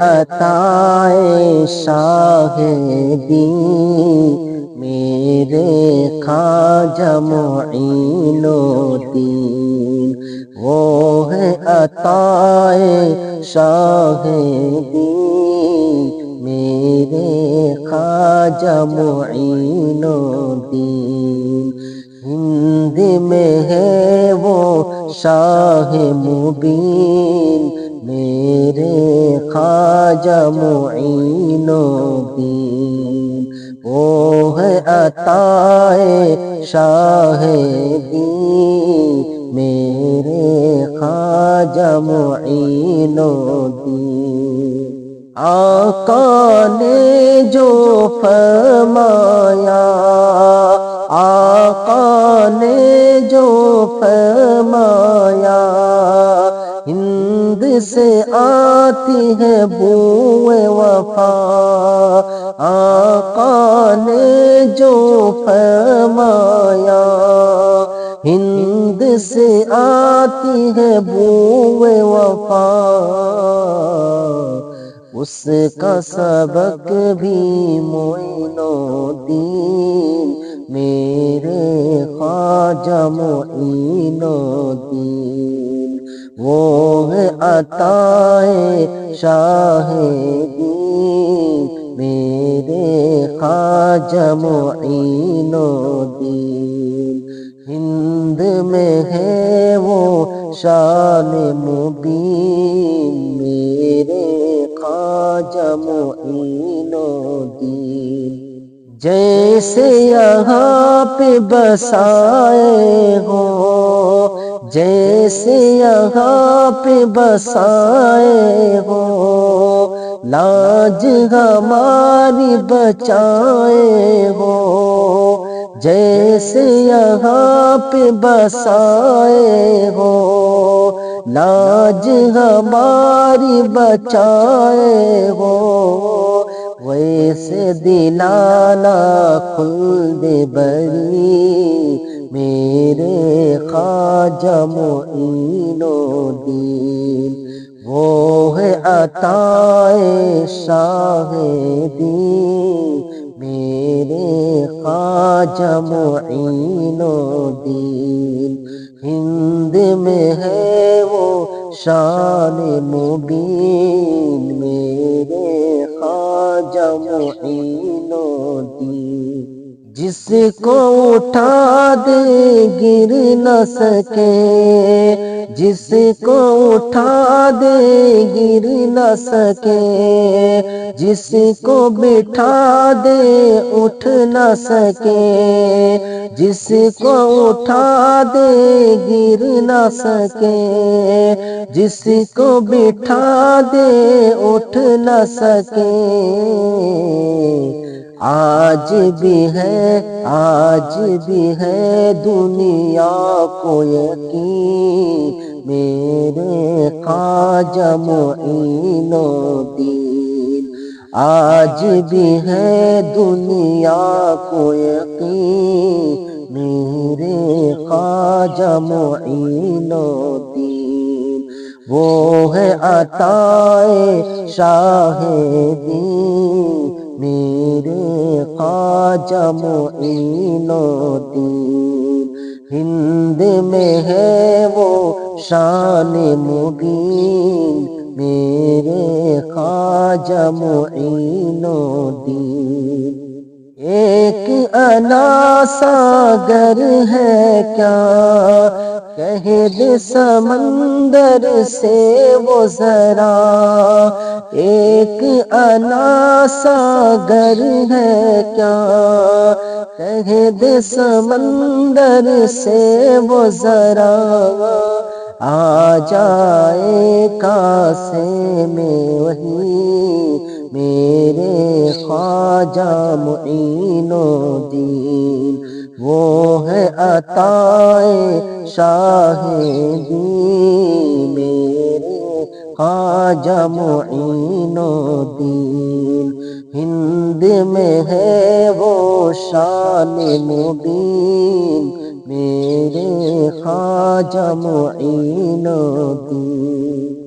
عطائے شاہ دین میرے خواجہ معین الدین، وہ ہے عطائے شاہ دین میرے خواجہ معین الدین۔ ہند میں ہے وہ شاہ مبین میرے خواجہ معین الدین، وہ ہے عطائے شاہ دین میرے خواجہ معین الدین۔ آقا نے جو فرمایا، آقا نے جو فرمایا، ہند سے آتی ہے بوئے وفا، آقا نے جو فرمایا، ہند سے آتی ہے بوئے وفا، اس کا سبق بھی معین الدین میرے خواجہ معین الدین، وہ ہے عطائے شاہ دین میرے خواجہ معین الدین۔ ہند میں ہے وہ شان مبین میرے خواجہ معین الدین، جیسے یہاں پہ بسائے ہو، جیسے یہاں پہ بسائے ہو، لاج ہماری بچائے ہو، جیسے یہاں پہ بسائے ہو، لاج ہماری بچائے ہو، ویسے دلانا خلد بری میرے خواجہ معین الدین، وہ ہے عطائے شاہ دین میرے خواجہ معین الدین۔ ہند میں ہے وہ شان مبین میرے خواجہ معین الدین، جس کو اٹھا دے گر نہ سکے، جس کو اٹھا دے گر نہ سکے، جس کو بٹھا دے اٹھ نہ سکے، جس کو اٹھا دے گر نہ سکے، جس کو بٹھا دے اٹھ نہ سکے، آج بھی ہے، آج بھی ہے دنیا کو یقین میرے خواجہ معین الدین، آج بھی ہے دنیا کو یقین میرے خواجہ معین الدین، وہ ہے عطائے شاہ دین میرے خواجہ معین الدین۔ ہند میں ہے وہ شان مبین میرے خواجہ معین الدین، ایک انا ساگر ہے کیا کہہ دے سمندر سے وہ ذرا، ایک انا ساگر ہے کیا کہہ دے سمندر سے وہ ذرا، آ جائے کاسے میں وہی میرے خواجہ معین الدین، وہ ہے عطائے شاہ دین میرے خواجہ معین الدین، ہند میں ہے وہ شان مبین میرے خواجہ معین الدین۔